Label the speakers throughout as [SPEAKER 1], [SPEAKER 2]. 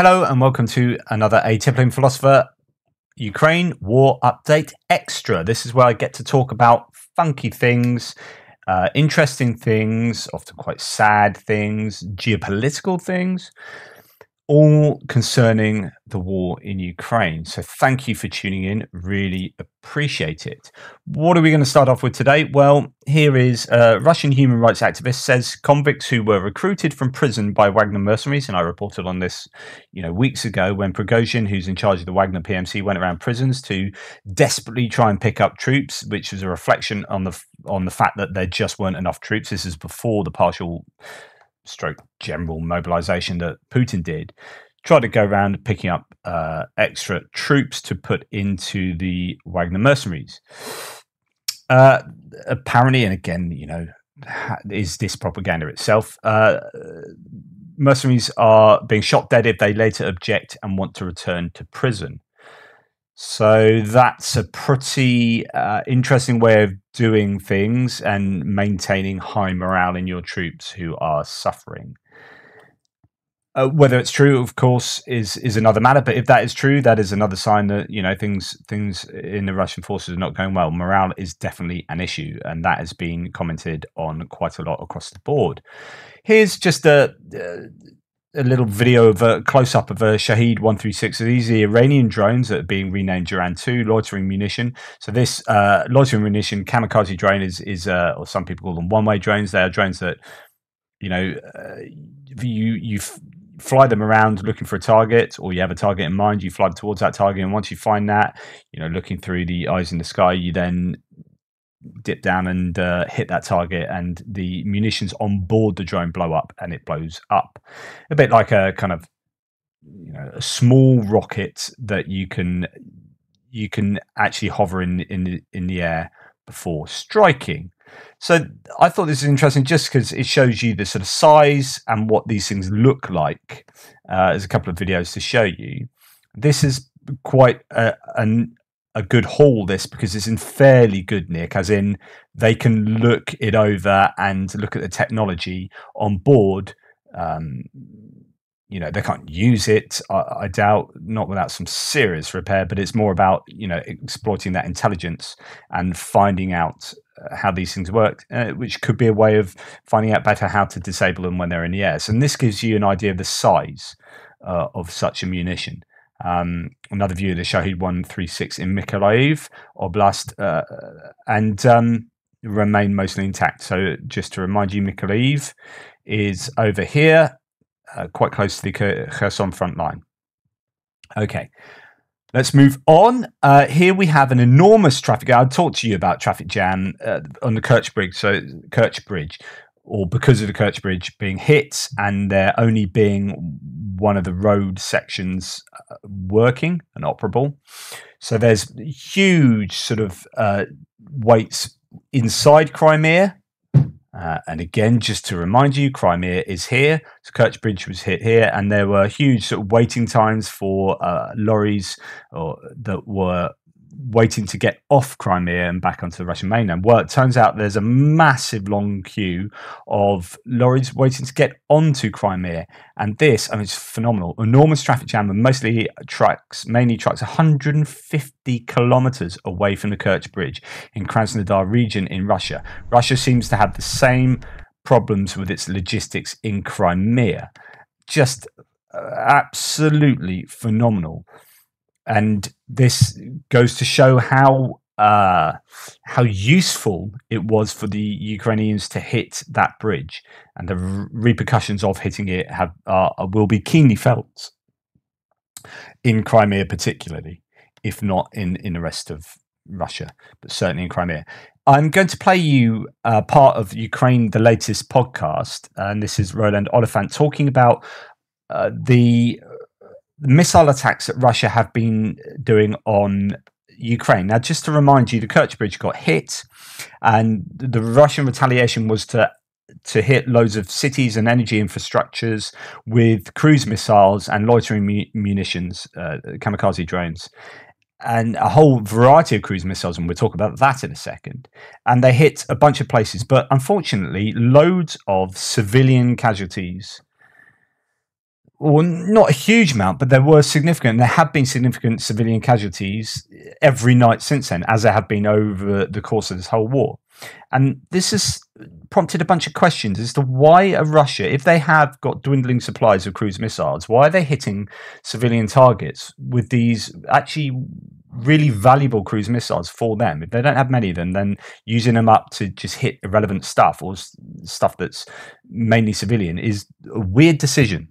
[SPEAKER 1] Hello and welcome to another Atypical Philosopher Ukraine War Update Extra. This is where I get to talk about funky things, interesting things, often quite sad things, geopolitical things, all concerning the war in Ukraine. So thank you for tuning in. Really appreciate it. What are we going to start off with today? Well, here is a Russian human rights activist says convicts who were recruited from prison by Wagner mercenaries, and I reported on this, weeks ago when Prigozhin, who's in charge of the Wagner PMC, went around prisons to desperately try and pick up troops, which was a reflection on the fact that there just weren't enough troops. This is before the partial general mobilisation that Putin did. Tried to go around picking up extra troops to put into the Wagner mercenaries. Apparently, and again, is this propaganda itself? Mercenaries are being shot dead if they later object and want to return to prison. So that's a pretty interesting way of doing things and maintaining high morale in your troops who are suffering. Whether it's true, of course, is another matter. But if that is true, that is another sign that things in the Russian forces are not going well. Morale is definitely an issue, and that has been commented on quite a lot across the board. Here's just a little video of a close-up of a Shahed 136. So these are the Iranian drones that are being renamed Duran 2, loitering munition. So this loitering munition kamikaze drone is or some people call them one-way drones. They are drones that, you fly them around looking for a target, or you have a target in mind, you fly towards that target, and once you find that, looking through the eyes in the sky, you then dip down and hit that target, and the munitions on board the drone blow up, and it blows up a bit like a kind of a small rocket that you can actually hover in the air before striking. So I thought this is interesting just because it shows you the sort of size and what these things look like. There's a couple of videos to show you. This is quite a good haul, this, because it's in fairly good nick, as in they can look it over and look at the technology on board. They can't use it, I doubt, not without some serious repair, but it's more about exploiting that intelligence and finding out how these things work, which could be a way of finding out better how to disable them when they're in the air. So this gives you an idea of the size of such a munition. Another view of the Shahed 136 in Mykolaiv Oblast, and remain mostly intact. So just to remind you, Mykolaiv is over here, quite close to the Kherson front line. Okay, let's move on. Here we have an enormous traffic. I'll talk to you about traffic jam on the Kerch Bridge. So Kerch Bridge, or because of the Kerch Bridge being hit and there only being one of the road sections working and operable. So there's huge sort of waits inside Crimea. And again, just to remind you, Crimea is here. So Kerch Bridge was hit here, and there were huge sort of waiting times for lorries that were waiting to get off Crimea and back onto the Russian mainland. Well, it turns out there's a massive long queue of lorries waiting to get onto Crimea. And this, it's phenomenal. Enormous traffic jam, and mainly trucks, 150 kilometers away from the Kerch Bridge in Krasnodar region in Russia. Russia seems to have the same problems with its logistics in Crimea. Just absolutely phenomenal. And this goes to show how useful it was for the Ukrainians to hit that bridge, and the repercussions of hitting it will be keenly felt in Crimea, particularly, if not in the rest of Russia, but certainly in Crimea. I'm going to play you part of Ukraine, the latest podcast, and this is Roland Oliphant talking about the missile attacks that Russia have been doing on Ukraine. Now, just to remind you, the Kerch Bridge got hit, and the Russian retaliation was to hit loads of cities and energy infrastructures with cruise missiles and loitering munitions, kamikaze drones, and a whole variety of cruise missiles, and we'll talk about that in a second. And they hit a bunch of places, but unfortunately, loads of civilian casualties or not a huge amount, but there were significant. There have been significant civilian casualties every night since then, as there have been over the course of this whole war. And this has prompted a bunch of questions as to why are Russia, if they have got dwindling supplies of cruise missiles, why are they hitting civilian targets with these actually really valuable cruise missiles for them? If they don't have many of them, then using them up to just hit irrelevant stuff or stuff that's mainly civilian is a weird decision.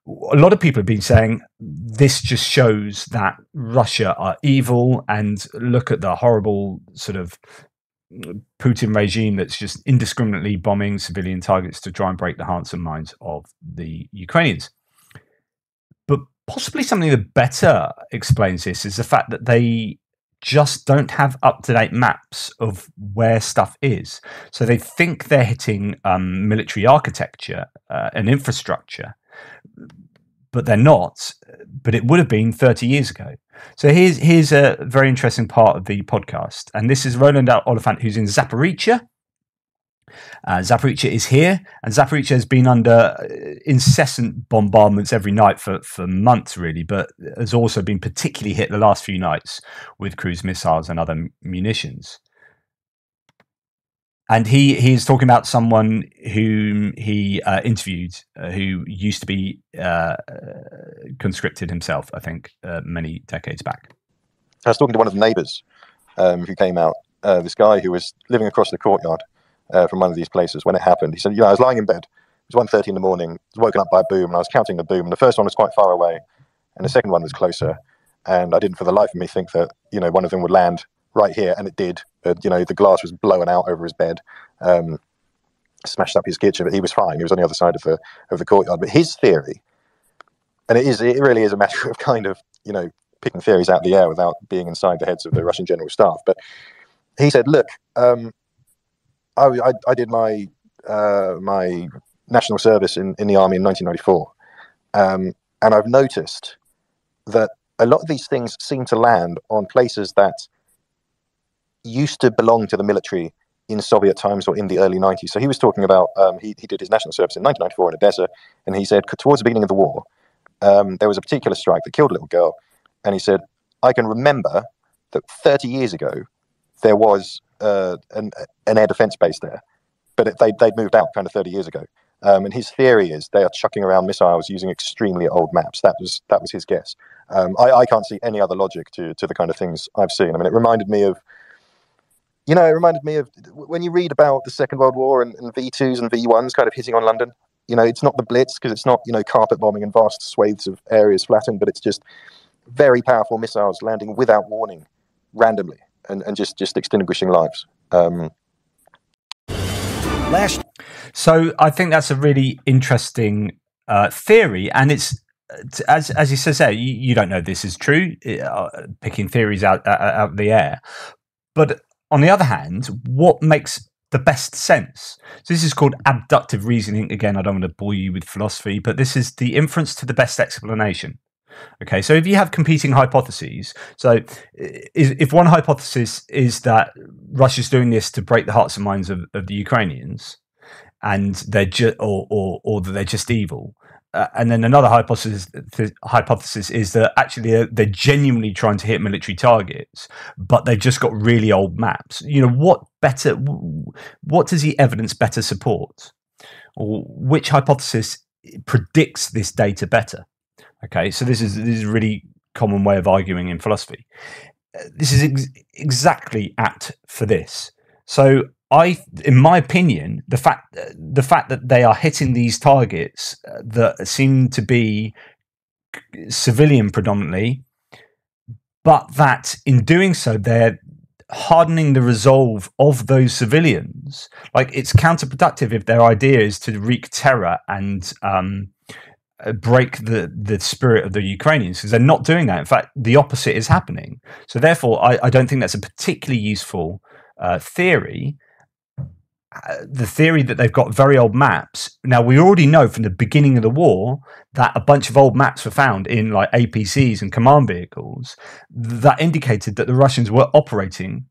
[SPEAKER 1] A lot of people have been saying this just shows that Russia are evil, and look at the horrible sort of Putin regime that's just indiscriminately bombing civilian targets to try and break the hearts and minds of the Ukrainians. But possibly something that better explains this is the fact that they just don't have up-to-date maps of where stuff is. So they think they're hitting military architecture and infrastructure, but they're not. But it would have been 30 years ago. So here's a very interesting part of the podcast. And this is Roland Oliphant, who's in Zaporizhia. Zaporizhia is here, and Zaporizhia has been under incessant bombardments every night for months, really, but has also been particularly hit the last few nights with cruise missiles and other munitions. And he is talking about someone whom he interviewed, who used to be conscripted himself, I think, many decades back.
[SPEAKER 2] I was talking to one of the neighbours who came out, this guy who was living across the courtyard from one of these places when it happened. He said, I was lying in bed. It was 1:30 in the morning. I was woken up by a boom, and I was counting the boom. And the first one was quite far away, and the second one was closer. And I didn't for the life of me think that, one of them would land right here, and it did. The glass was blown out over his bed, smashed up his kitchen, but he was fine. He was on the other side of the courtyard. But his theory, and it really is a matter of kind of, picking theories out of the air without being inside the heads of the Russian general staff. But he said, look, I did my my national service in the army in 1994, and I've noticed that a lot of these things seem to land on places that used to belong to the military in Soviet times or in the early 90s. So he was talking about, he did his national service in 1994 in Odessa, and he said towards the beginning of the war, there was a particular strike that killed a little girl, and he said, I can remember that 30 years ago, there was an air defense base there, but they'd moved out kind of 30 years ago. And his theory is they are chucking around missiles using extremely old maps. That was his guess. I can't see any other logic to the kind of things I've seen. I mean, it reminded me of when you read about the Second World War and V2s and V1s kind of hitting on London. It's not the Blitz, because it's not, carpet bombing and vast swathes of areas flattened, but it's just very powerful missiles landing without warning, randomly, and just extinguishing lives.
[SPEAKER 1] So I think that's a really interesting theory, and it's as he says there, you don't know this is true, picking theories out of the air. But on the other hand, what makes the best sense? So this is called abductive reasoning. Again, I don't want to bore you with philosophy, but this is the inference to the best explanation. Okay, so if you have competing hypotheses, so if one hypothesis is that Russia's doing this to break the hearts and minds of the Ukrainians, and they're or that they're just evil, and then another hypothesis is that actually they're genuinely trying to hit military targets, but they've just got really old maps. What does the evidence better support, or which hypothesis predicts this data better? Okay, so this is a really common way of arguing in philosophy. This is exactly apt for this. So in my opinion, the fact that they are hitting these targets that seem to be civilian predominantly, but that in doing so they're hardening the resolve of those civilians. Like, it's counterproductive if their idea is to wreak terror and break the spirit of the Ukrainians, because they're not doing that. In fact, the opposite is happening. So therefore, I don't think that's a particularly useful theory. The theory that they've got very old maps. Now, we already know from the beginning of the war that a bunch of old maps were found in like APCs and command vehicles that indicated that the Russians were operating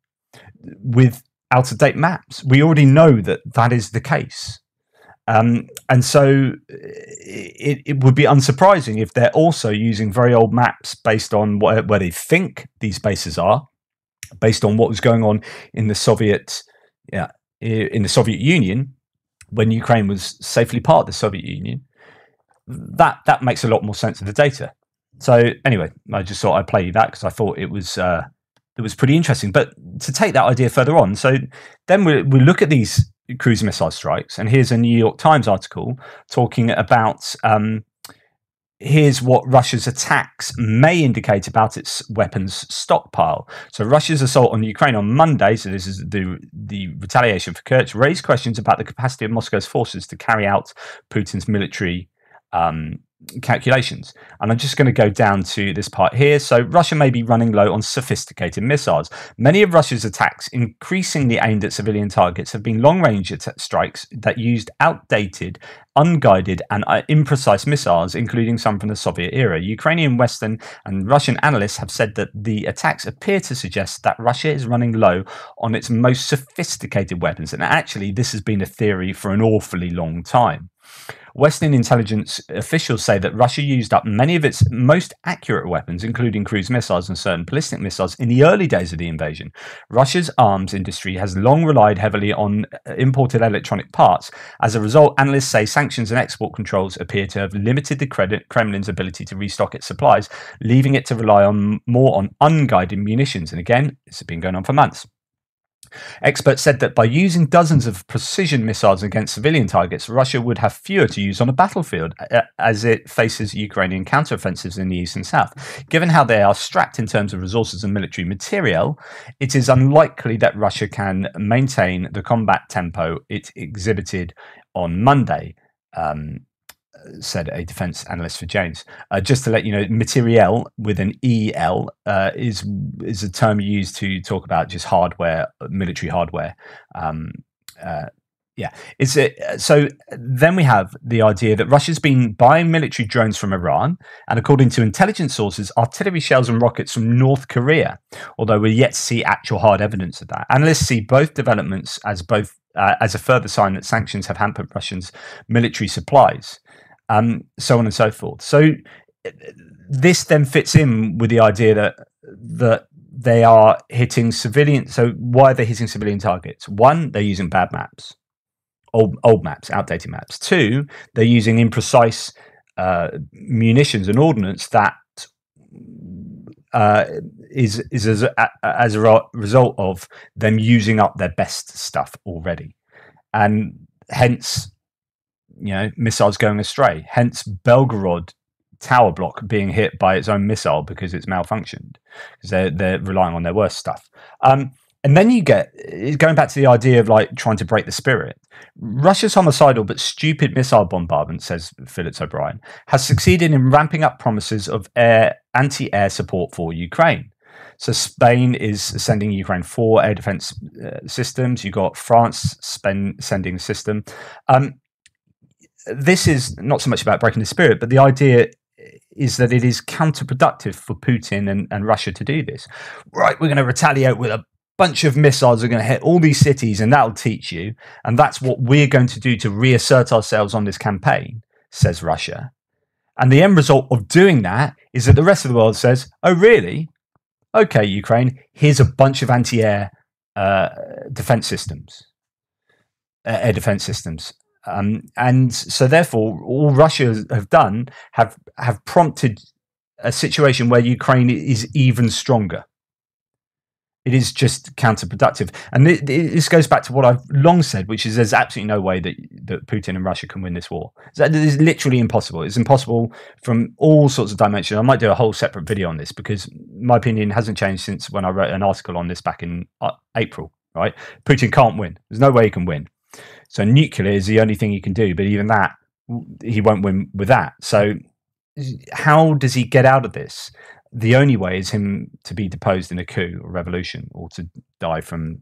[SPEAKER 1] with out-of-date maps. We already know that is the case. And so it would be unsurprising if they're also using very old maps based on where they think these bases are, based on what was going on in the Soviet Union when Ukraine was safely part of the Soviet Union. That makes a lot more sense of the data. So anyway, I just thought I'd play you that because I thought it was pretty interesting. But to take that idea further on, so then we look at these cruise missile strikes, and here's a New York Times article talking about here's what Russia's attacks may indicate about its weapons stockpile. So Russia's assault on Ukraine on Monday, so this is the retaliation for Kerch, raised questions about the capacity of Moscow's forces to carry out Putin's military calculations. And I'm just going to go down to this part here. So Russia may be running low on sophisticated missiles. Many of Russia's attacks, increasingly aimed at civilian targets, have been long-range strikes that used outdated, unguided and imprecise missiles, including some from the Soviet era. Ukrainian, Western and Russian analysts have said that the attacks appear to suggest that Russia is running low on its most sophisticated weapons. And actually, this has been a theory for an awfully long time. Western intelligence officials say that Russia used up many of its most accurate weapons, including cruise missiles and certain ballistic missiles, in the early days of the invasion. Russia's arms industry has long relied heavily on imported electronic parts. As a result, analysts say sanctions and export controls appear to have limited the Kremlin's ability to restock its supplies, leaving it to rely more on unguided munitions. And again, this has been going on for months. Experts said that by using dozens of precision missiles against civilian targets, Russia would have fewer to use on a battlefield as it faces Ukrainian counteroffensives in the east and south. Given how they are strapped in terms of resources and military material, it is unlikely that Russia can maintain the combat tempo it exhibited on Monday, said a defense analyst for Janes. Just to let you know, materiel with an EL is a term used to talk about just hardware, military hardware. So then we have the idea that Russia's been buying military drones from Iran, and according to intelligence sources, artillery shells and rockets from North Korea, although we're yet to see actual hard evidence of that. Analysts see both developments as a further sign that sanctions have hampered Russians' military supplies. So on and so forth. So this then fits in with the idea that they are hitting civilian. So why are they hitting civilian targets? One, they're using bad maps, old maps, outdated maps. Two, they're using imprecise munitions and ordnance that is as a result of them using up their best stuff already, and hence, missiles going astray. Hence, Belgorod tower block being hit by its own missile because it's malfunctioned, because they're relying on their worst stuff. And then you get going back to the idea of like trying to break the spirit. Russia's homicidal but stupid missile bombardment, says Phillips O'Brien, has succeeded in ramping up promises of anti-air support for Ukraine. So Spain is sending Ukraine 4 air defense systems. You've got France sending a system. This is not so much about breaking the spirit, but the idea is that it is counterproductive for Putin and Russia to do this. Right, we're going to retaliate with a bunch of missiles. We're going to hit all these cities, and that'll teach you. And that's what we're going to do to reassert ourselves on this campaign, says Russia. And the end result of doing that is that the rest of the world says, oh, really? Okay, Ukraine, here's a bunch of anti-air defense systems, air defense systems. And so therefore, all Russia have done have prompted a situation where Ukraine is even stronger. It is just counterproductive. And this goes back to what I've long said, which is there's absolutely no way that Putin and Russia can win this war. It is literally impossible. It's impossible from all sorts of dimensions. I might do a whole separate video on this because my opinion hasn't changed since when I wrote an article on this back in April, right? Putin can't win. There's no way he can win. So nuclear is the only thing he can do, but even that, he won't win with that. So how does he get out of this? The only way is him to be deposed in a coup or revolution, or to die from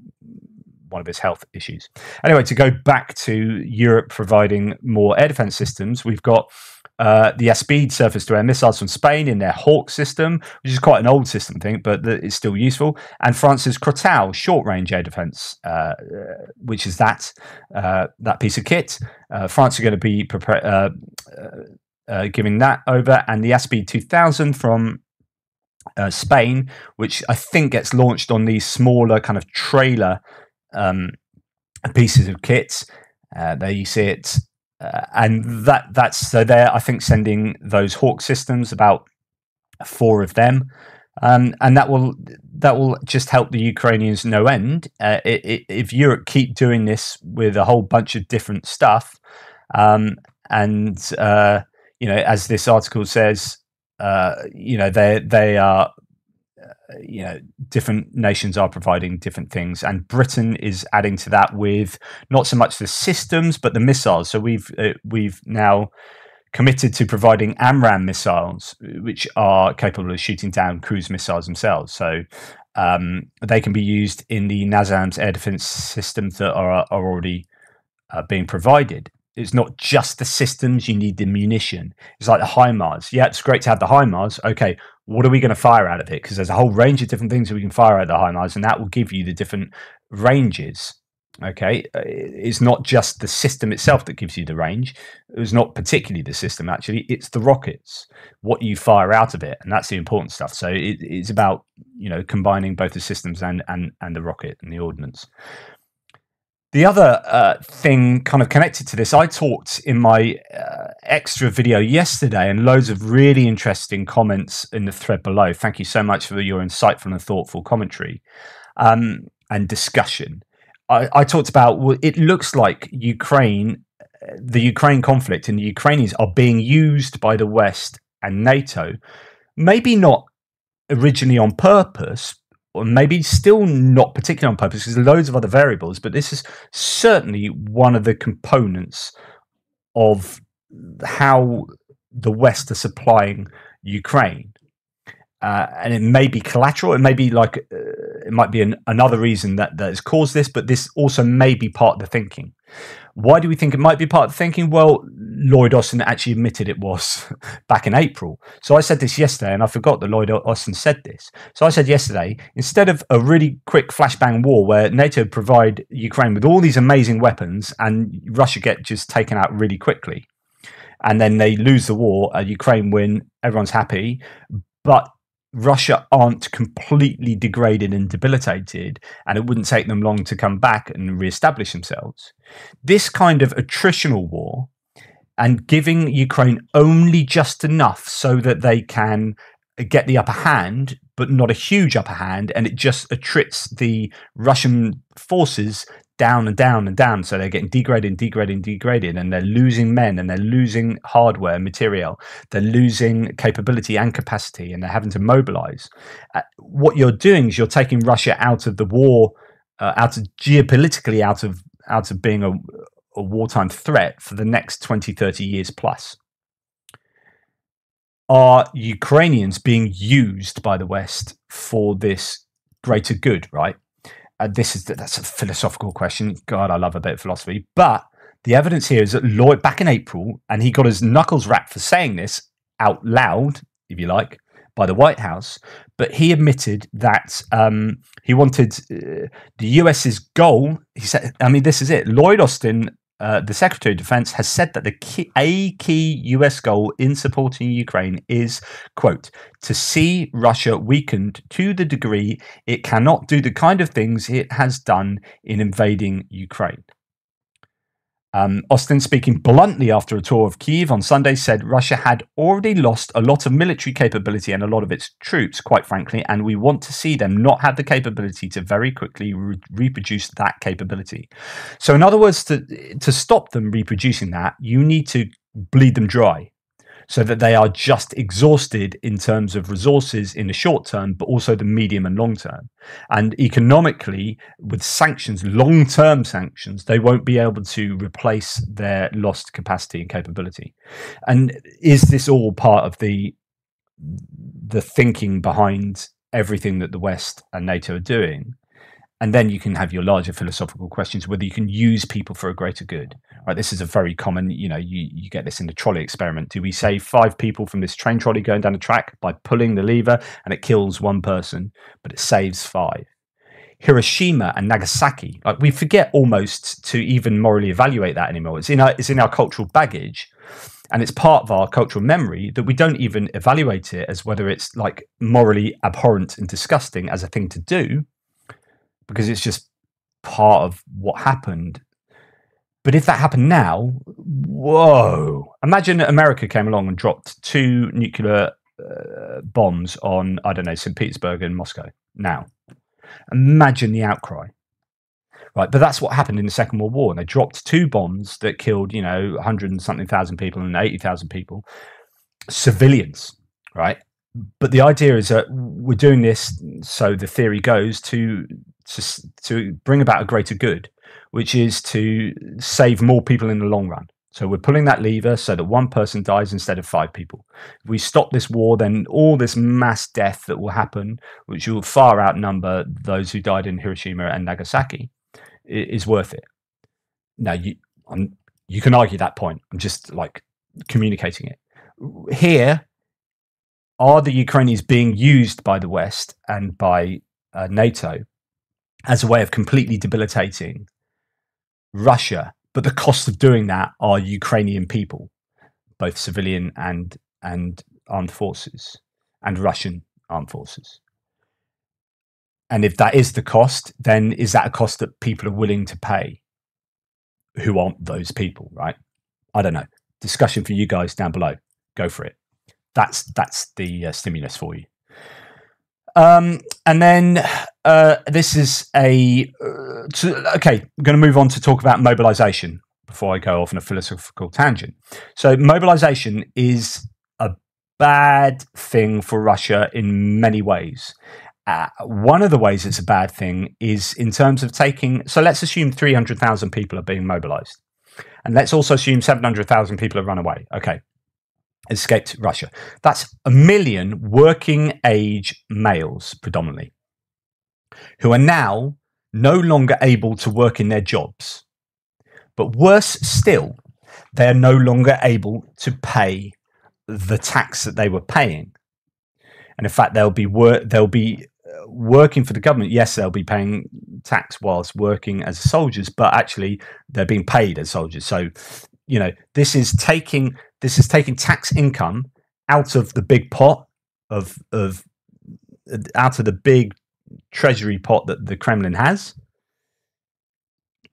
[SPEAKER 1] one of his health issues. Anyway, to go back to Europe providing more air defense systems, we've got the Speed surface-to-air missiles from Spain in their Hawk system, which is quite an old system, I think, but it's still useful. And France's Crotale short-range air defence, which is that piece of kit. France are going to be giving that over, and the Speed 2000 from Spain, which I think gets launched on these smaller kind of trailer pieces of kit. There you see it. And that's so they're, I think, sending those Hawk systems, about 4 of them, and that will just help the Ukrainians no end. If Europe keep doing this with a whole bunch of different stuff, and as this article says, they are, different nations are providing different things, and Britain is adding to that with not so much the systems but the missiles. So we've now committed to providing AMRAAM missiles, which are capable of shooting down cruise missiles themselves. So they can be used in the NASAMS air defense systems that are already being provided. It's not just the systems, you need the munition. It's like the HIMARS. Yeah, it's great to have the HIMARS. Okay, what are we going to fire out of it? Because there's a whole range of different things that we can fire out of the HIMARS, and that will give you the different ranges. Okay, it's not just the system itself that gives you the range. It's not particularly the system, actually. It's the rockets, what you fire out of it, and that's the important stuff. So it's about combining both the systems and the rocket and the ordnance. The other thing kind of connected to this, I talked in my extra video yesterday, and loads of really interesting comments in the thread below. Thank you so much for your insightful and thoughtful commentary and discussion. I talked about, well, it looks like the Ukraine conflict and the Ukrainians are being used by the West and NATO, maybe not originally on purpose, or maybe still not particularly on purpose, because there's loads of other variables, but this is certainly one of the components of how the West are supplying Ukraine. And it may be collateral, it may be it might be another reason that has caused this, but this also may be part of the thinking. Why do we think it might be part of the thinking? Well, Lloyd Austin actually admitted it was back in April. So I said this yesterday, and I forgot that Lloyd Austin said this. So I said yesterday, instead of a really quick flashbang war where NATO provide Ukraine with all these amazing weapons and Russia get just taken out really quickly, and then they lose the war, Ukraine win, everyone's happy, but Russia aren't completely degraded and debilitated, and it wouldn't take them long to come back and reestablish themselves. This kind of attritional war, and giving Ukraine only just enough so that they can get the upper hand, but not a huge upper hand, and it just attrits the Russian forces down and down and down, so they're getting degraded, and they're losing men, and they're losing hardware, material, they're losing capability and capacity, and they're having to mobilize. What you're doing is you're taking Russia out of the war, geopolitically out of being a wartime threat for the next 20-30 years plus. Are Ukrainians being used by the West for this greater good, right? That's a philosophical question. God, I love a bit of philosophy. But the evidence here is that Lloyd, back in April, and he got his knuckles rapped for saying this out loud, if you like, by the White House, but he admitted that he wanted the US's goal. He said, I mean, this is it. Lloyd Austin, the Secretary of Defense, has said that a key US goal in supporting Ukraine is, quote, to see Russia weakened to the degree it cannot do the kind of things it has done in invading Ukraine. Austin, speaking bluntly after a tour of Kyiv on Sunday, said Russia had already lost a lot of military capability and a lot of its troops, quite frankly, and we want to see them not have the capability to very quickly reproduce that capability. So in other words, to stop them reproducing that, you need to bleed them dry, so that they are just exhausted in terms of resources in the short term, but also the medium and long term. And economically, with sanctions, long-term sanctions, they won't be able to replace their lost capacity and capability. And is this all part of the thinking behind everything that the West and NATO are doing? And then you can have your larger philosophical questions, whether you can use people for a greater good. Right? This is a very common, you get this in the trolley experiment. Do we save 5 people from this train trolley going down a track by pulling the lever and it kills 1 person, but it saves 5? Hiroshima and Nagasaki, like, we forget almost to even morally evaluate that anymore. It's in our cultural baggage, and it's part of our cultural memory that we don't even evaluate it as whether it's like morally abhorrent and disgusting as a thing to do, because it's just part of what happened. But if that happened now, whoa! Imagine America came along and dropped 2 nuclear bombs on, I don't know, St. Petersburg and Moscow now. Imagine the outcry, right? But that's what happened in the Second World War. And they dropped 2 bombs that killed, 100 and something thousand people and 80,000 people, civilians, right? But the idea is that we're doing this, so the theory goes, to bring about a greater good, which is to save more people in the long run. So we're pulling that lever so that 1 person dies instead of 5 people. If we stop this war, then all this mass death that will happen, which will far outnumber those who died in Hiroshima and Nagasaki, is worth it. Now, you can argue that point. I'm just like communicating it. Here, are the Ukrainians being used by the West and by NATO as a way of completely debilitating Russia? But the cost of doing that are Ukrainian people, both civilian and armed forces, and Russian armed forces. And if that is the cost, then is that a cost that people are willing to pay who aren't those people, right? I don't know. Discussion for you guys down below. Go for it. That's the stimulus for you. And then this is okay, I'm going to move on to talk about mobilisation before I go off on a philosophical tangent. So mobilisation is a bad thing for Russia in many ways. One of the ways it's a bad thing is in terms of so let's assume 300,000 people are being mobilised. And let's also assume 700,000 people have run away. Okay. Escaped Russia. That's 1 million working age males predominantly, who are now no longer able to work in their jobs. But worse still, they are no longer able to pay the tax that they were paying. And in fact, they'll be working for the government. Yes, they'll be paying tax whilst working as soldiers, but actually they're being paid as soldiers. So, this is taking tax income out of the big pot out of the big treasury pot that the Kremlin has,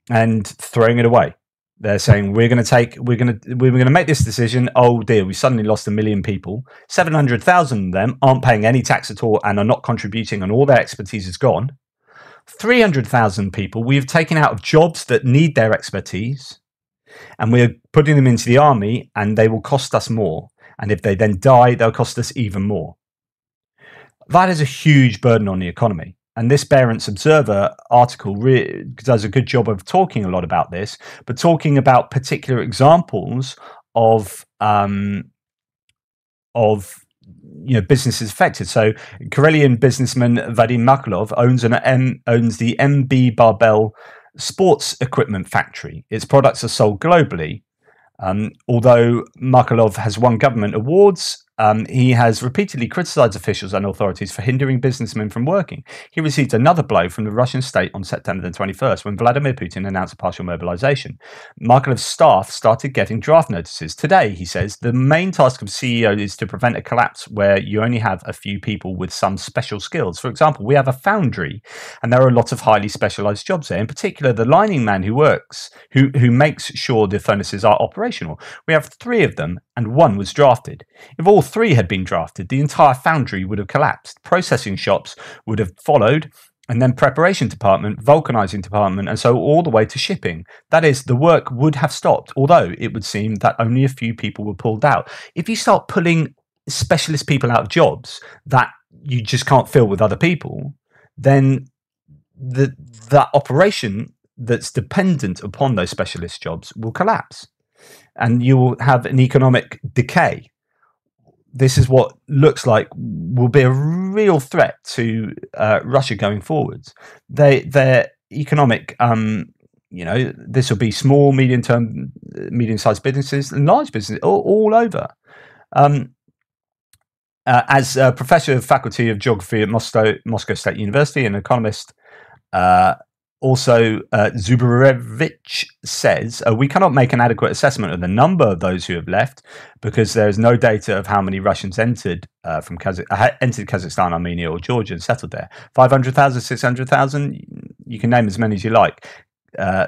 [SPEAKER 1] and throwing it away. They're saying we're going to make this decision. Oh dear, we suddenly lost 1 million people. 700,000 of them aren't paying any tax at all and are not contributing, and all their expertise is gone. 300,000 people we've taken out of jobs that need their expertise, and we're putting them into the army, and they will cost us more. And if they then die, they'll cost us even more. That is a huge burden on the economy. And this Barents Observer article does a good job of talking a lot about this, but talking about particular examples of businesses affected. So Karelian businessman Vadim Makarov owns the MB Barbell sports equipment factory. Its products are sold globally. Although Makarov has won government awards, he has repeatedly criticized officials and authorities for hindering businessmen from working. He received another blow from the Russian state on September the 21st when Vladimir Putin announced a partial mobilization. Makarov's staff started getting draft notices. Today, he says, the main task of CEO is to prevent a collapse where you only have a few people with some special skills. For example, we have a foundry, and there are a lot of highly specialized jobs there. In particular, the lining man who makes sure the furnaces are operational. We have 3 of them, and 1 was drafted. If all 3 had been drafted, the entire foundry would have collapsed. Processing shops would have followed, and then preparation department, vulcanizing department, and so all the way to shipping. That is, the work would have stopped, although it would seem that only a few people were pulled out. If you start pulling specialist people out of jobs that you just can't fill with other people, then that operation that's dependent upon those specialist jobs will collapse, and you will have an economic decay. this is what looks like will be a real threat to Russia going forwards. Their economic, this will be small, medium-sized businesses and large businesses all over. As a professor of faculty of geography at Moscow State University and economist, Zubarevich says, we cannot make an adequate assessment of the number of those who have left because there is no data of how many Russians entered Kazakhstan, Armenia, or Georgia and settled there. 500,000, 600,000, you can name as many as you like,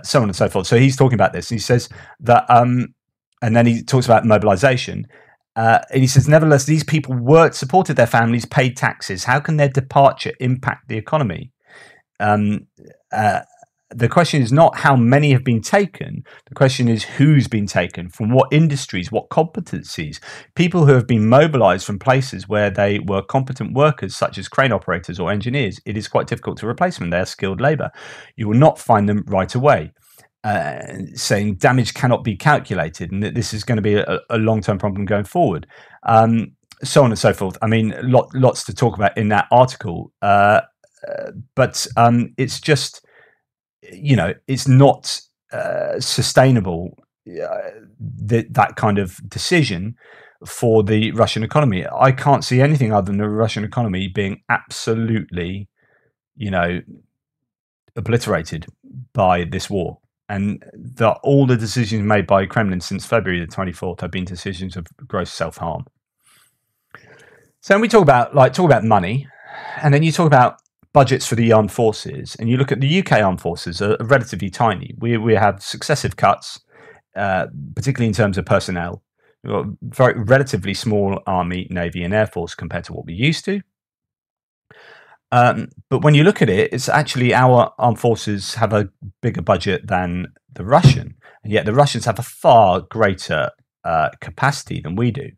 [SPEAKER 1] so on and so forth. So he's talking about this. He says that, and then he talks about mobilisation. And he says, nevertheless, these people worked, supported their families, paid taxes. How can their departure impact the economy? The question is not how many have been taken. The question is who's been taken, from what industries, what competencies. People who have been mobilized from places where they were competent workers, such as crane operators or engineers, it is quite difficult to replace them. They are skilled labor. You will not find them right away. Saying damage cannot be calculated and that this is going to be a long-term problem going forward. So on and so forth. I mean, lots to talk about in that article. But it's just, it's not sustainable, that kind of decision for the Russian economy. I can't see anything other than the Russian economy being absolutely, obliterated by this war. And all the decisions made by Kremlin since February the 24th have been decisions of gross self-harm. So when we talk about money, and then you talk about budgets for the armed forces, and you look at the UK armed forces are relatively tiny. We have successive cuts, particularly in terms of personnel. We've got a very relatively small army, navy, and air force compared to what we used to. But when you look at it, it's actually our armed forces have a bigger budget than the Russian, and yet the Russians have a far greater capacity than we do.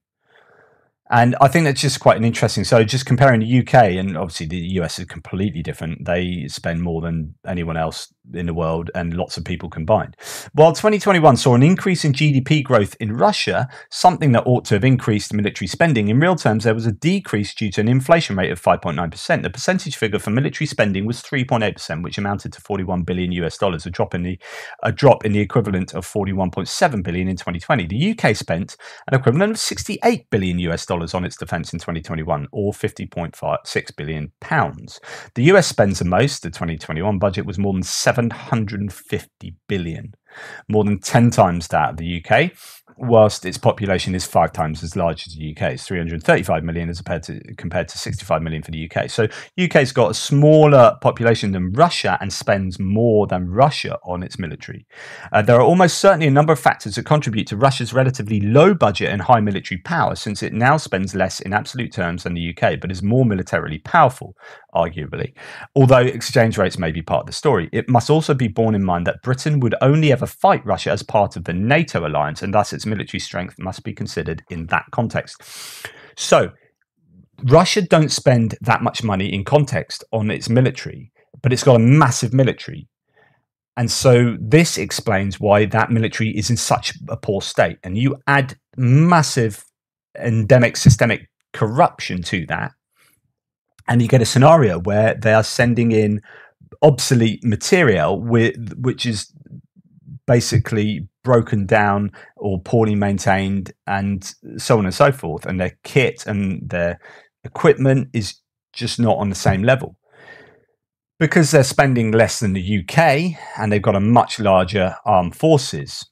[SPEAKER 1] And I think that's just quite an interesting. So just comparing the UK, and obviously the US is completely different. They spend more than anyone else in the world and lots of people combined. While 2021 saw an increase in GDP growth in Russia, something that ought to have increased military spending, in real terms, there was a decrease due to an inflation rate of 5.9%. The percentage figure for military spending was 3.8%, which amounted to $41 billion US, a drop in the equivalent of 41.7 billion in 2020. The UK spent an equivalent of 68 billion US on its defence in 2021, or 50.6 billion pounds. The US spends the most. The 2021 budget was more than 750 billion, more than 10 times that of the UK, whilst its population is 5 times as large as the UK. It's 335 million as compared to 65 million for the UK. So UK's got a smaller population than Russia and spends more than Russia on its military. There are almost certainly a number of factors that contribute to Russia's relatively low budget and high military power, since it now spends less in absolute terms than the UK, but is more militarily powerful, arguably. Although exchange rates may be part of the story, it must also be borne in mind that Britain would only ever fight Russia as part of the NATO alliance, and thus its military strength must be considered in that context. So Russia don't spend that much money in context on its military, but it's got a massive military. And so this explains why that military is in such a poor state. And you add massive endemic systemic corruption to that, and you get a scenario where they are sending in obsolete material which is basically broken down or poorly maintained, and so on and so forth. And their kit and their equipment is just not on the same level. Because they're spending less than the UK and they've got a much larger armed forces.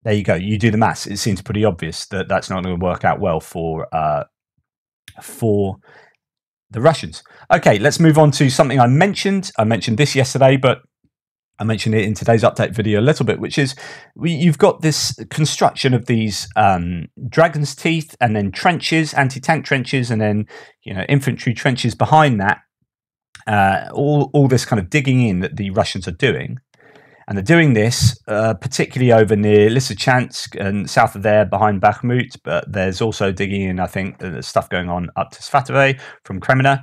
[SPEAKER 1] There you go. You do the maths. It seems pretty obvious that that's not going to work out well for the Russians. Okay, let's move on to something I mentioned. I mentioned this yesterday, but I mentioned it in today's update video a little bit, which is you've got this construction of these dragon's teeth, and then trenches, anti-tank trenches, and then infantry trenches behind that. All this kind of digging in that the Russians are doing. And they're doing this particularly over near Lysychansk and south of there behind Bakhmut, but there's also digging in, I think, there's stuff going on up to Svatove from Kremina.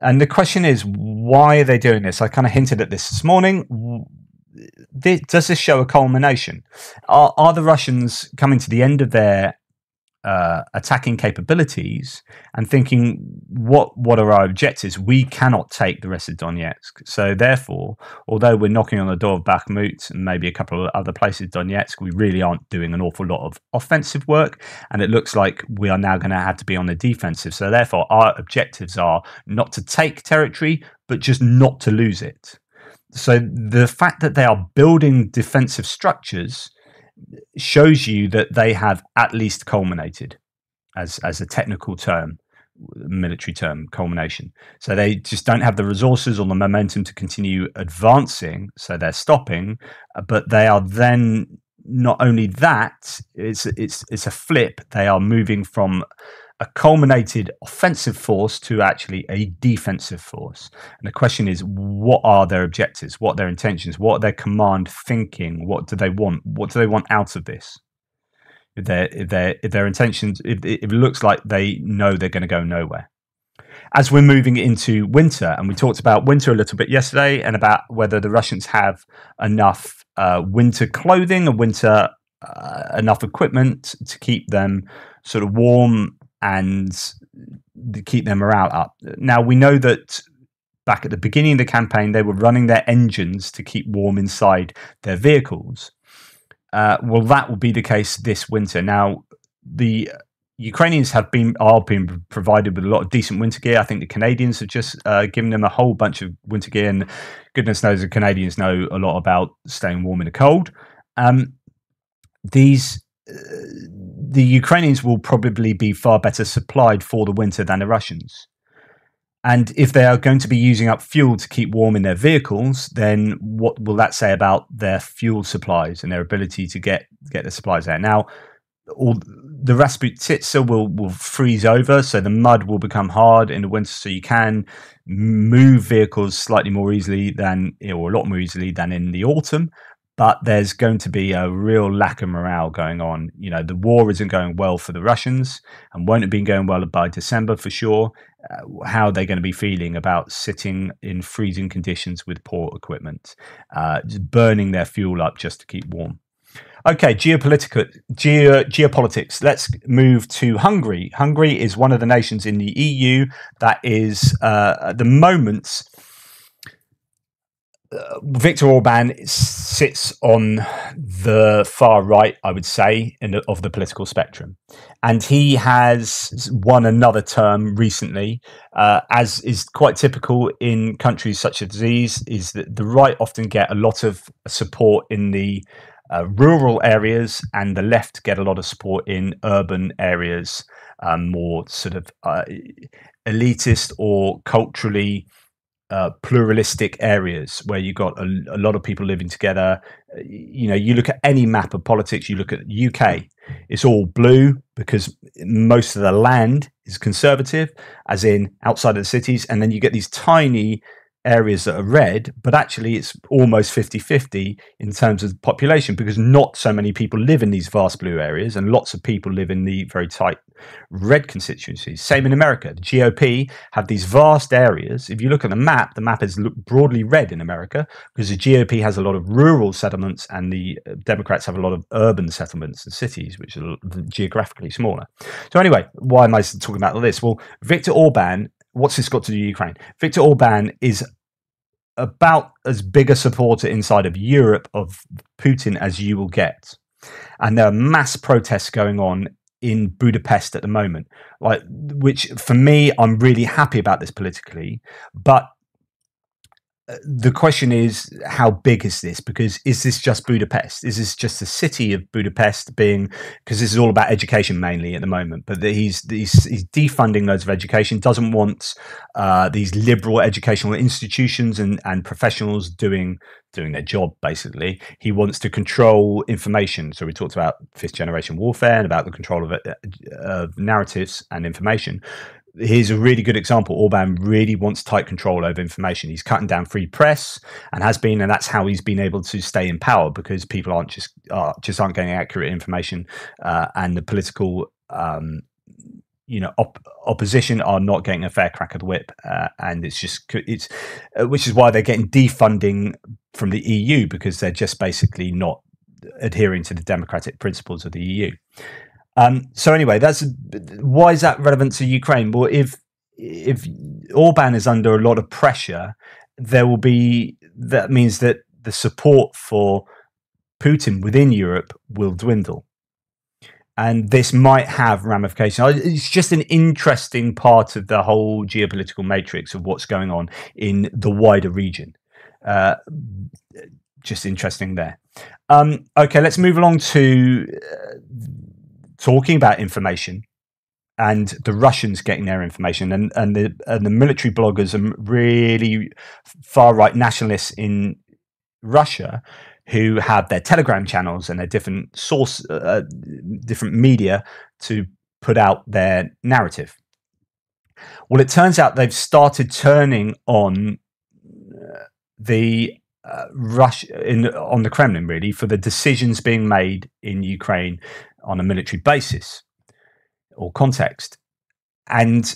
[SPEAKER 1] And the question is, why are they doing this? I kind of hinted at this morning. Does this show a culmination? Are the Russians coming to the end of their attacking capabilities and thinking, what are our objectives? We cannot take the rest of Donetsk. So therefore, although we're knocking on the door of Bakhmut and maybe a couple of other places, Donetsk, we really aren't doing an awful lot of offensive work. And it looks like we are now going to have to be on the defensive. So therefore, our objectives are not to take territory, but just not to lose it. So the fact that they are building defensive structures shows you that they have at least culminated, as a technical term, military term, culmination. So they just don't have the resources or the momentum to continue advancing, so they're stopping. But they are then, not only that, it's a flip. They are moving from a culminated offensive force to actually a defensive force. And the question is, what are their objectives? What are their intentions? What are their command thinking? What do they want? What do they want out of this? If their intentions, if it looks like they know they're going to go nowhere. As we're moving into winter, and we talked about winter a little bit yesterday, and about whether the Russians have enough winter clothing and winter enough equipment to keep them sort of warm and keep their morale up. Now, we know that back at the beginning of the campaign, they were running their engines to keep warm inside their vehicles. Well, that will be the case this winter. Now, the Ukrainians are being provided with a lot of decent winter gear. I think the Canadians have just given them a whole bunch of winter gear, and goodness knows the Canadians know a lot about staying warm in the cold. The Ukrainians will probably be far better supplied for the winter than the Russians. And if they are going to be using up fuel to keep warm in their vehicles, then what will that say about their fuel supplies and their ability to get the supplies there? Now, the Rasputitsa will freeze over, so the mud will become hard in the winter, so you can move vehicles slightly more easily or a lot more easily than in the autumn. But there's going to be a real lack of morale going on. You know, the war isn't going well for the Russians, and won't have been going well by December for sure. How are they going to be feeling about sitting in freezing conditions with poor equipment, just burning their fuel up just to keep warm? Okay, geopolitics. Let's move to Hungary. Hungary is one of the nations in the EU that is, at the moment, Viktor Orban sits on the far right, I would say, of the political spectrum. And he has won another term recently, as is quite typical in countries such as these, is that the right often get a lot of support in the rural areas, and the left get a lot of support in urban areas, more sort of elitist or culturally pluralistic areas where you've got a lot of people living together. You know, you look at any map of politics, you look at the UK, it's all blue because most of the land is conservative, as in outside of the cities, and then you get these tiny areas that are red, but actually it's almost 50-50 in terms of population, because not so many people live in these vast blue areas and lots of people live in the very tight red constituencies. Same in America. The GOP have these vast areas. If you look at the map is broadly red in America because the GOP has a lot of rural settlements and the Democrats have a lot of urban settlements and cities, which are geographically smaller. So anyway, why am I talking about all this? Well, Viktor Orban, what's this got to do with Ukraine? Viktor Orban is about as big a supporter inside of Europe of Putin as you will get. And there are mass protests going on in Budapest at the moment, which for me, I'm really happy about this politically. But the question is, how big is this? Because is this just Budapest? Is this just the city of Budapest being, because this is all about education mainly at the moment, but he's defunding loads of education, doesn't want these liberal educational institutions and professionals doing their job, basically. He wants to control information. So we talked about fifth generation warfare and about the control of narratives and information. Here's a really good example. Orban really wants tight control over information. He's cutting down free press and has been, and that's how he's been able to stay in power, because people aren't getting accurate information, and the political opposition are not getting a fair crack of the whip, and it's which is why they're getting defunding from the EU, because they're just basically not adhering to the democratic principles of the EU. So anyway, that's why is that relevant to Ukraine? Well, if Orban is under a lot of pressure, that means that the support for Putin within Europe will dwindle. And this might have ramifications. It's just an interesting part of the whole geopolitical matrix of what's going on in the wider region. Just interesting there. Okay, let's move along to talking about information and the Russians getting their information, and the military bloggers and really far right nationalists in Russia who have their Telegram channels and their different different media to put out their narrative. Well, it turns out they've started turning on the on the Kremlin, really, for the decisions being made in Ukraine on a military basis or context. And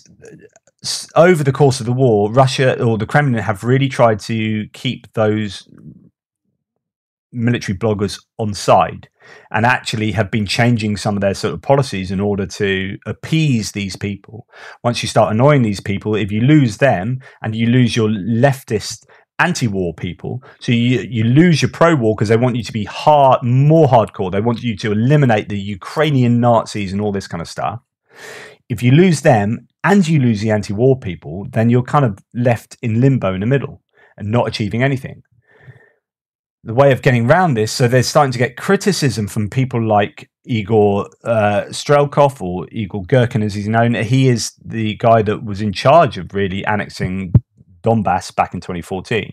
[SPEAKER 1] over the course of the war, Russia or the Kremlin have really tried to keep those military bloggers on side, and actually have been changing some of their sort of policies in order to appease these people. Once you start annoying these people, if you lose them and you lose your leftist anti-war people, so you lose your pro-war because they want you to be more hardcore. They want you to eliminate the Ukrainian Nazis and all this kind of stuff. If you lose them and you lose the anti-war people, then you're kind of left in limbo in the middle and not achieving anything. The way of getting around this, so they're starting to get criticism from people like Igor Strelkov, or Igor Girkin as he's known. He is the guy that was in charge of really annexing Donbass back in 2014,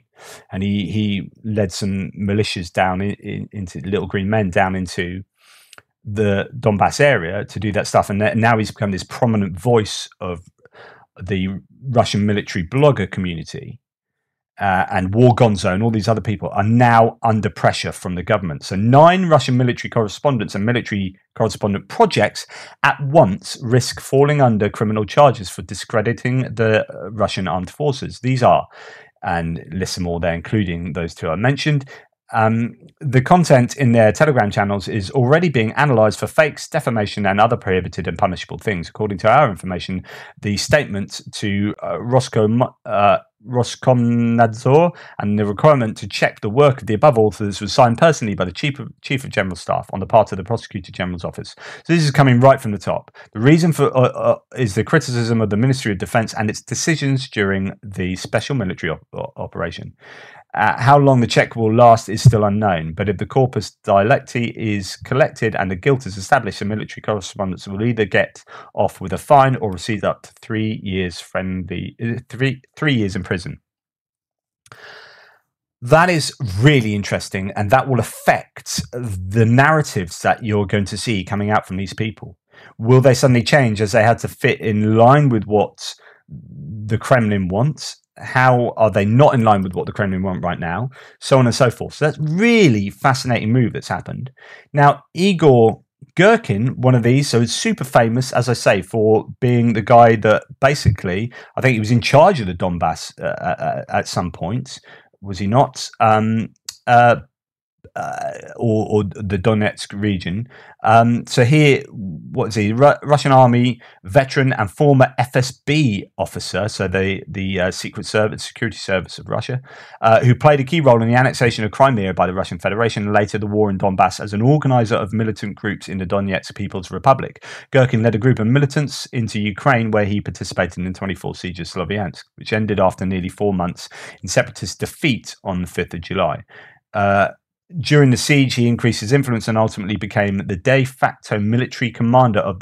[SPEAKER 1] and he led some militias down into Little Green Men down into the Donbass area to do that stuff, and now he's become this prominent voice of the Russian military blogger community. And War Gonzo and all these other people are now under pressure from the government. So 9 Russian military correspondents and military correspondent projects at once risk falling under criminal charges for discrediting the Russian armed forces. These are, and list some more there, including those 2 I mentioned. The content in their Telegram channels is already being analysed for fakes, defamation, and other prohibited and punishable things. According to our information, the statement to Roskomnadzor and the requirement to check the work of the above authors was signed personally by the Chief of General Staff on the part of the Prosecutor General's office. So this is coming right from the top. The reason for is the criticism of the Ministry of Defence and its decisions during the special military operation. How long the check will last is still unknown, but if the corpus delicti is collected and the guilt is established, the military correspondents will either get off with a fine or receive up to 3 years 3 years in prison. That is really interesting, and that will affect the narratives that you're going to see coming out from these people. Will they suddenly change as they had to fit in line with what the Kremlin wants? How are they not in line with what the Kremlin want right now? So on and so forth. So that's really fascinating move that's happened. Now, Igor Girkin, one of these, so it's super famous, as I say, for being the guy that basically, I think he was in charge of the Donbass at some point. Was he not? Or the Donetsk region. So here, what is he? Russian Army veteran and former FSB officer, so the Secret Service, Security Service of Russia, who played a key role in the annexation of Crimea by the Russian Federation and later the war in Donbass as an organizer of militant groups in the Donetsk People's Republic. Girkin led a group of militants into Ukraine where he participated in the 24 siege of Sloviansk, which ended after nearly 4 months in separatist defeat on the 5th of July. During the siege, he increased his influence and ultimately became the de facto military commander of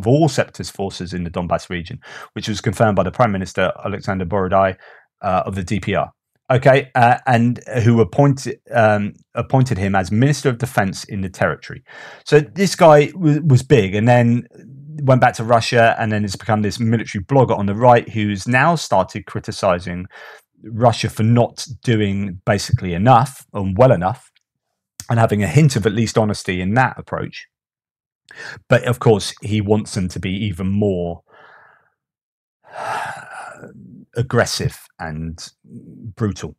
[SPEAKER 1] all separatist forces in the Donbass region, which was confirmed by the Prime Minister Alexander Borodai of the DPR. Okay, and who appointed him as Minister of Defense in the territory. So this guy was big, and then went back to Russia, and then has become this military blogger on the right, who's now started criticizing Russia for not doing basically enough and well enough, and having a hint of at least honesty in that approach. But of course, he wants them to be even more aggressive and brutal.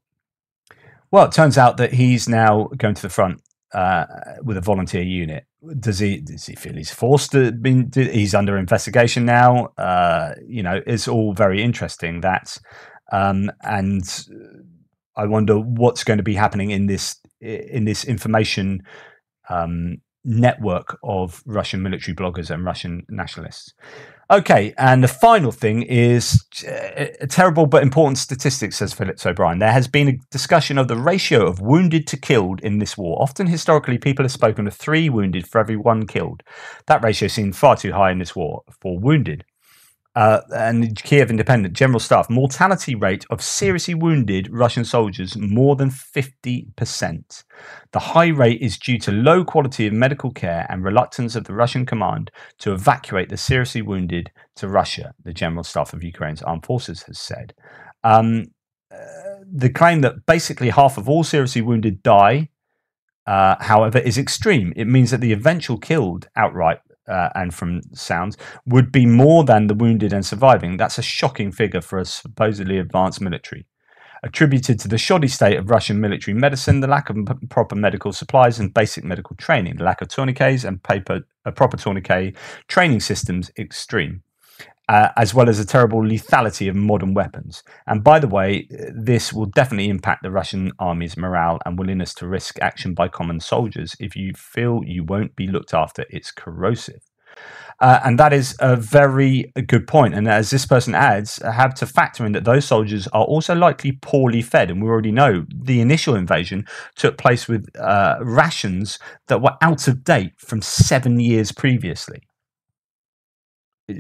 [SPEAKER 1] Well, it turns out that he's now going to the front with a volunteer unit. Does he feel he's forced to be? He's under investigation now. It's all very interesting. And I wonder what's going to be happening in this information network of Russian military bloggers and Russian nationalists. Okay, and the final thing is a terrible but important statistic, says Phillips O'Brien. There has been a discussion of the ratio of wounded to killed in this war. Often, historically, people have spoken of 3 wounded for every 1 killed. That ratio seemed far too high in this war for wounded. And the Kiev Independent General Staff mortality rate of seriously wounded Russian soldiers more than 50%. The high rate is due to low quality of medical care and reluctance of the Russian command to evacuate the seriously wounded to Russia, the General Staff of Ukraine's Armed Forces has said. The claim that basically half of all seriously wounded die, however, is extreme. It means that the eventual killed outright and from sounds would be more than the wounded and surviving. That's a shocking figure for a supposedly advanced military. Attributed to the shoddy state of Russian military medicine, the lack of proper medical supplies and basic medical training, the lack of tourniquets and proper tourniquet training systems extreme, as well as a terrible lethality of modern weapons. And by the way, this will definitely impact the Russian army's morale and willingness to risk action by common soldiers. If you feel you won't be looked after, it's corrosive. And that is a very good point. And as this person adds, have to factor in that those soldiers are also likely poorly fed. And we already know the initial invasion took place with rations that were out of date from 7 years previously.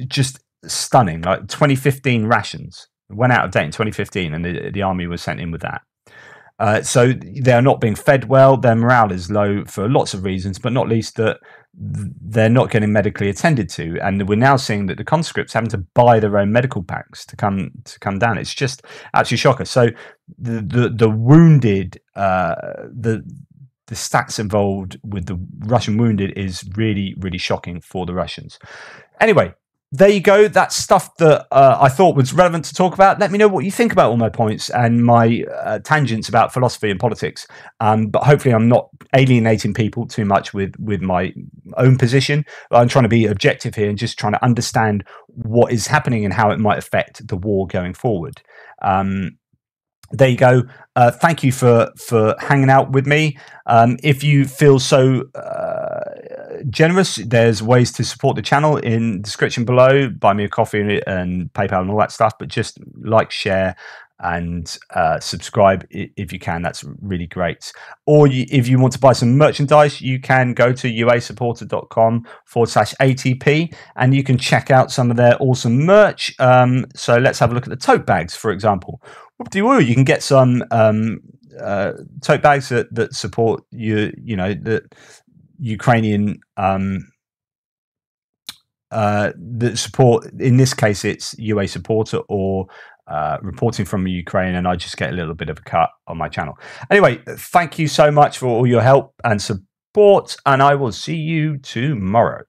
[SPEAKER 1] Just stunning. Like 2015 rations went out of date in 2015, and the army was sent in with that. So they're not being fed well. Their morale is low for lots of reasons, but not least that they're not getting medically attended to. And we're now seeing that the conscripts having to buy their own medical packs to come down. It's just absolutely shocking. So the wounded, the stats involved with the Russian wounded is really, really shocking for the Russians. Anyway, there you go. That's stuff that I thought was relevant to talk about. Let me know what you think about all my points and my tangents about philosophy and politics. But hopefully I'm not alienating people too much with my own position. I'm trying to be objective here and just trying to understand what is happening and how it might affect the war going forward. There you go. Thank you for hanging out with me. If you feel so generous, there's ways to support the channel in the description below. Buy me a coffee and PayPal and all that stuff. But just like, share, and subscribe if you can. That's really great. Or if you want to buy some merchandise, you can go to uasupporter.com/ATP and you can check out some of their awesome merch. So let's have a look at the tote bags, for example. You can get some tote bags that support the Ukrainian that support. In this case, it's UA supporter or reporting from Ukraine, and I just get a little bit of a cut on my channel. Anyway, thank you so much for all your help and support, and I will see you tomorrow.